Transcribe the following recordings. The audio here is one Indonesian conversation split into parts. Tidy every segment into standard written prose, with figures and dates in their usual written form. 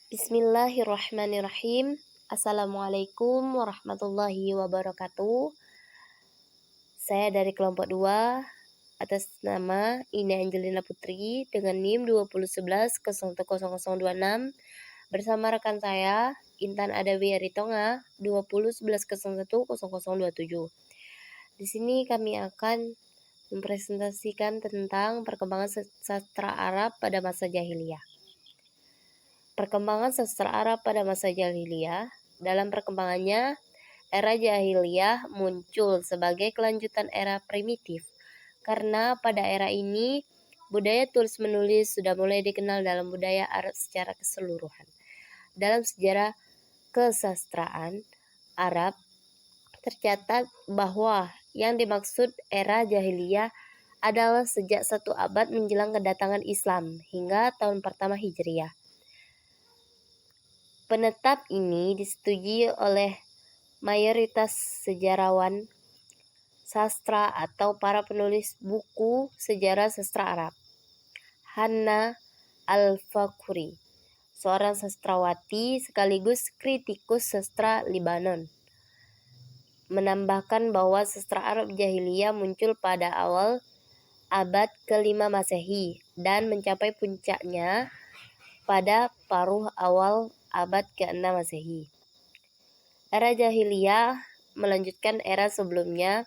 Bismillahirrahmanirrahim. Assalamualaikum warahmatullahi wabarakatuh. Saya dari kelompok 2 atas nama Ina Angelina Putri dengan NIM 2011-010026 bersama rekan saya Intan Adawi Aritonga 2011-010027. Di sini kami akan mempresentasikan tentang perkembangan sastra Arab pada masa jahiliyah. Perkembangan sastra Arab pada masa jahiliyah. Dalam perkembangannya, era jahiliyah muncul sebagai kelanjutan era primitif, karena pada era ini budaya tulis-menulis sudah mulai dikenal dalam budaya Arab secara keseluruhan. Dalam sejarah kesastraan Arab, tercatat bahwa yang dimaksud era jahiliyah adalah sejak 1 abad menjelang kedatangan Islam hingga tahun pertama Hijriah. Penetap ini disetujui oleh mayoritas sejarawan sastra atau para penulis buku sejarah sastra Arab. Hanna Al-Fakuri, seorang sastrawati sekaligus kritikus sastra Libanon, menambahkan bahwa sastra Arab jahiliyah muncul pada awal abad ke-5 Masehi dan mencapai puncaknya pada paruh awal abad ke-6 Masehi. Era jahiliyah melanjutkan era sebelumnya,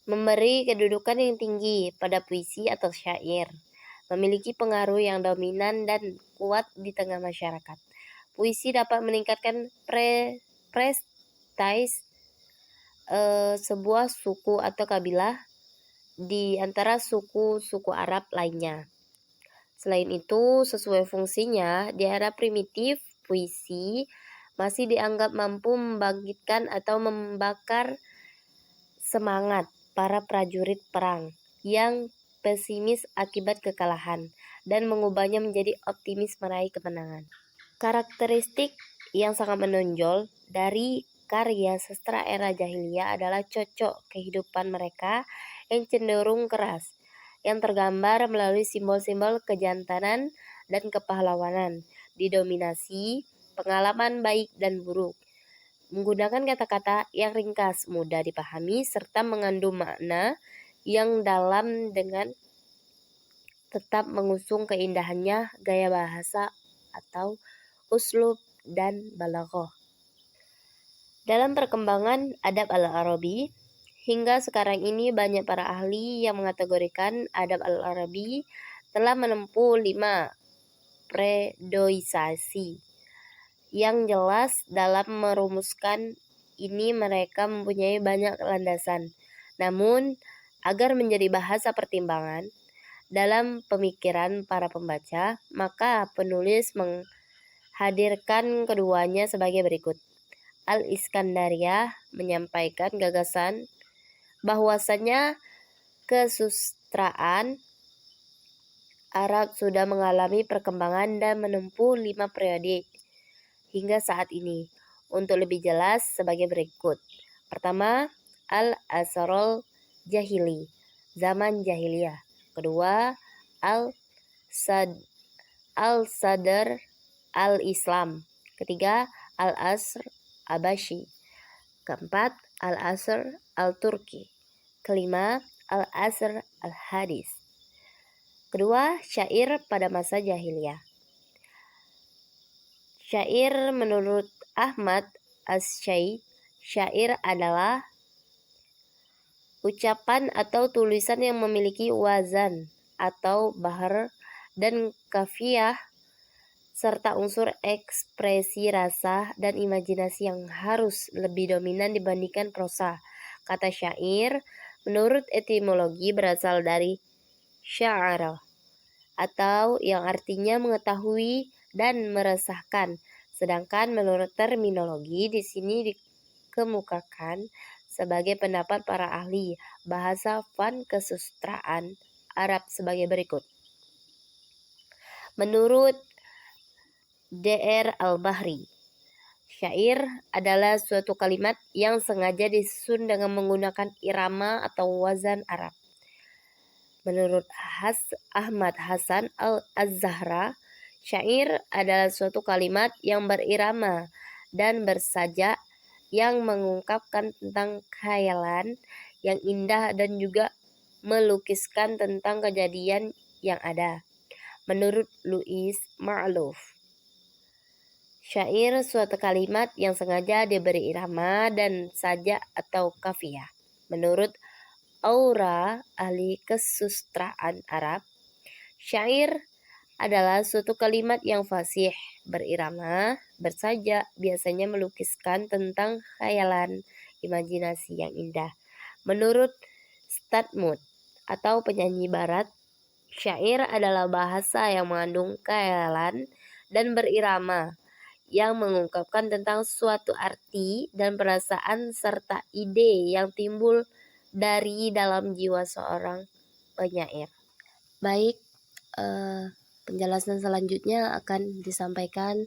memberi kedudukan yang tinggi pada puisi atau syair, memiliki pengaruh yang dominan dan kuat di tengah masyarakat. Puisi dapat meningkatkan prestise sebuah suku atau kabilah di antara suku-suku Arab lainnya. Selain itu, sesuai fungsinya, di era primitif, puisi masih dianggap mampu membangkitkan atau membakar semangat para prajurit perang yang pesimis akibat kekalahan dan mengubahnya menjadi optimis meraih kemenangan. Karakteristik yang sangat menonjol dari karya sastra era jahiliyah adalah cocok kehidupan mereka yang cenderung keras, yang tergambar melalui simbol-simbol kejantanan dan kepahlawanan, didominasi pengalaman baik dan buruk, menggunakan kata-kata yang ringkas, mudah dipahami, serta mengandung makna yang dalam dengan tetap mengusung keindahannya gaya bahasa atau uslub dan balaghah. Dalam perkembangan adab al-Arabi, hingga sekarang ini banyak para ahli yang mengategorikan adab al-Arabi telah menempuh 5 predoisasi. Yang jelas dalam merumuskan ini mereka mempunyai banyak landasan. Namun, agar menjadi bahasa pertimbangan dalam pemikiran para pembaca, maka penulis menghadirkan keduanya sebagai berikut. Al-Iskandariyah menyampaikan gagasan bahwasanya kesusastraan Arab sudah mengalami perkembangan dan menempuh 5 periode hingga saat ini. Untuk lebih jelas sebagai berikut. Pertama, Al-Asrul Jahili, zaman jahiliyah. Kedua, Al-Sadr Al-Islam. Ketiga, Al-Asr Abashi. Keempat, Al-Asr Al-Turki. Kelima, Al-Asr Al-Hadis. Kedua, syair pada masa jahiliyah. Syair menurut Ahmad As-Syaikh, syair adalah ucapan atau tulisan yang memiliki wazan atau bahar dan kafiyah serta unsur ekspresi rasa dan imajinasi yang harus lebih dominan dibandingkan prosa. Kata syair menurut etimologi berasal dari sya'ara atau yang artinya mengetahui dan meresahkan. Sedangkan menurut terminologi di sini dikemukakan sebagai pendapat para ahli bahasa fan kesusastraan Arab sebagai berikut. Menurut Dr. Al-Bahri, syair adalah suatu kalimat yang sengaja disusun dengan menggunakan irama atau wazan Arab. Menurut Ahmad Hasan Al-Zahra, Syair adalah suatu kalimat yang berirama dan bersajak yang mengungkapkan tentang khayalan yang indah dan juga melukiskan tentang kejadian yang ada. Menurut Louis Ma'luf, syair suatu kalimat yang sengaja diberi irama dan sajak atau kafiyah. Menurut Aura, ahli kesusastraan Arab, syair adalah suatu kalimat yang fasih, berirama, bersajak, biasanya melukiskan tentang khayalan, imajinasi yang indah. Menurut Statmut atau penyanyi barat, syair adalah bahasa yang mengandung khayalan dan berirama, yang mengungkapkan tentang suatu arti dan perasaan serta ide yang timbul dari dalam jiwa seorang penyair. Baik, penjelasan selanjutnya akan disampaikan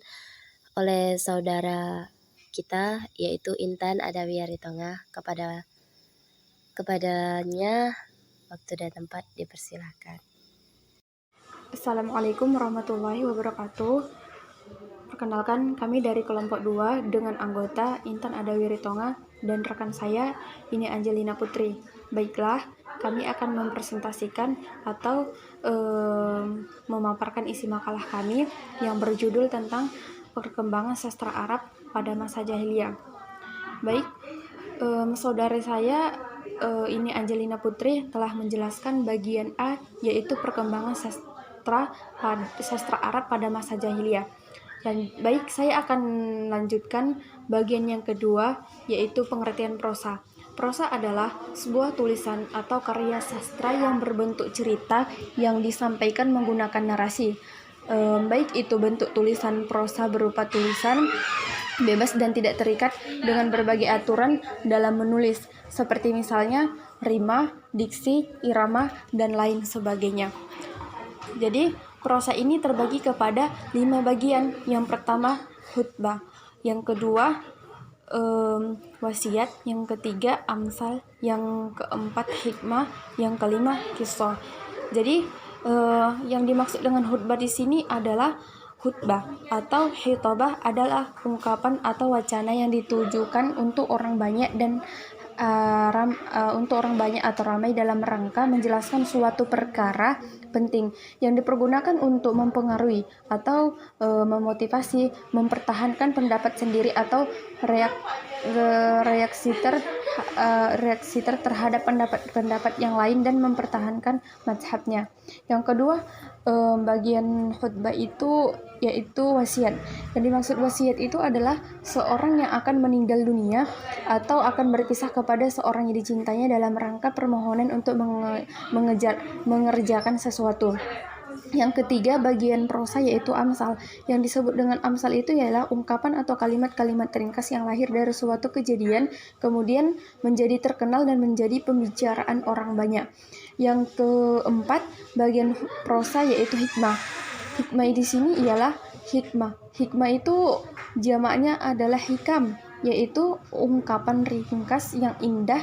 oleh saudara kita, yaitu Intan Adawiyaritonga. Kepadanya waktu dan tempat dipersilahkan. Assalamualaikum warahmatullahi wabarakatuh. Perkenalkan, kami dari kelompok 2 dengan anggota Intan Adawiyaritonga dan rekan saya ini Angelina Putri. Baiklah, kami akan mempresentasikan atau memaparkan isi makalah kami yang berjudul tentang perkembangan sastra Arab pada masa jahiliyah. Baik, saudara saya ini Angelina Putri telah menjelaskan bagian A, yaitu perkembangan sastra Arab pada masa jahiliyah. Dan baik, saya akan lanjutkan bagian yang kedua, yaitu pengertian prosa. Prosa adalah sebuah tulisan atau karya sastra yang berbentuk cerita yang disampaikan menggunakan narasi. Baik itu bentuk tulisan prosa berupa tulisan bebas dan tidak terikat dengan berbagai aturan dalam menulis, seperti misalnya rima, diksi, irama, dan lain sebagainya. Jadi, prosa ini terbagi kepada 5 bagian. Yang pertama, khutbah. Yang kedua, wasiat. Yang ketiga, amsal. Yang keempat, hikmah. Yang kelima, kisah. Jadi, yang dimaksud dengan khutbah di sini adalah khutbah atau khitbah adalah ungkapan atau wacana yang ditujukan untuk orang banyak dan untuk orang banyak atau ramai dalam rangka menjelaskan suatu perkara penting yang dipergunakan untuk mempengaruhi atau memotivasi, mempertahankan pendapat sendiri atau reaksi terhadap pendapat yang lain dan mempertahankan mazhabnya. Yang kedua, bagian khutbah itu yaitu wasiat. Yang dimaksud wasiat itu adalah seorang yang akan meninggal dunia atau akan berpisah kepada seorang yang dicintainya dalam rangka permohonan untuk mengerjakan sesuatu. Yang ketiga, bagian prosa yaitu amsal. Yang disebut dengan amsal itu ialah ungkapan atau kalimat-kalimat ringkas yang lahir dari suatu kejadian kemudian menjadi terkenal dan menjadi pembicaraan orang banyak. Yang keempat, bagian prosa yaitu hikmah. Hikmah di sini ialah hikmah. Hikmah itu jamaknya adalah hikam, yaitu ungkapan ringkas yang indah,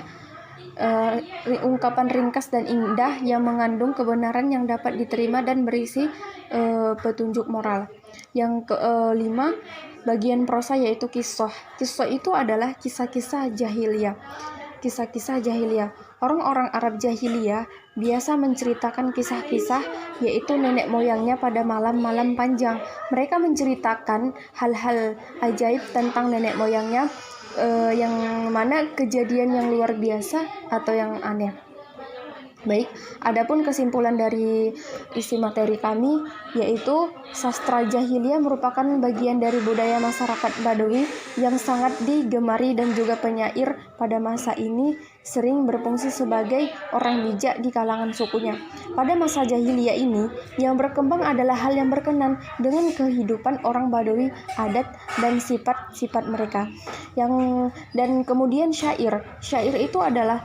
ungkapan ringkas dan indah yang mengandung kebenaran yang dapat diterima dan berisi petunjuk moral. Yang kelima, bagian prosa yaitu kisah. Kisah itu adalah kisah-kisah jahiliyah. Kisah-kisah jahiliyah. Orang-orang Arab jahiliyah biasa menceritakan kisah-kisah yaitu nenek moyangnya pada malam-malam panjang. Mereka menceritakan hal-hal ajaib tentang nenek moyangnya, yang mana kejadian yang luar biasa atau yang aneh. Baik, adapun kesimpulan dari isi materi kami yaitu sastra jahiliyah merupakan bagian dari budaya masyarakat Badawi yang sangat digemari dan juga penyair pada masa ini sering berfungsi sebagai orang bijak di kalangan sukunya. Pada masa jahiliyah ini, yang berkembang adalah hal yang berkenan dengan kehidupan orang Badawi, adat dan sifat-sifat mereka. Dan kemudian syair. Syair itu adalah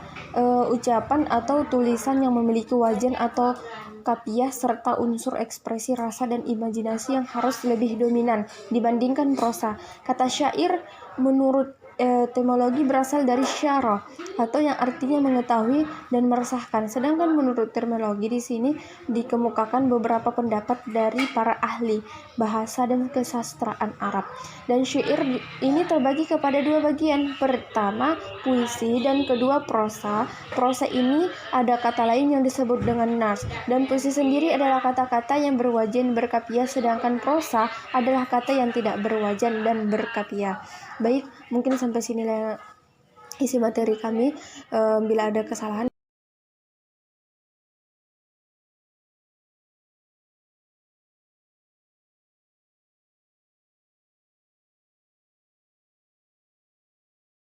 ucapan atau tulisan yang memiliki wajan atau kafiah serta unsur ekspresi rasa dan imajinasi yang harus lebih dominan dibandingkan prosa. Kata syair menurut etimologi berasal dari syarah atau yang artinya mengetahui dan meresahkan. Sedangkan menurut terminologi di sini dikemukakan beberapa pendapat dari para ahli bahasa dan kesastraan Arab. Dan syair ini terbagi kepada dua bagian. Pertama, puisi dan kedua prosa. Prosa ini ada kata lain yang disebut dengan nas, dan puisi sendiri adalah kata-kata yang berwajan berkapiah, sedangkan prosa adalah kata yang tidak berwajan dan berkapiah. Baik, mungkin sampai sinilah isi materi kami. Bila ada kesalahan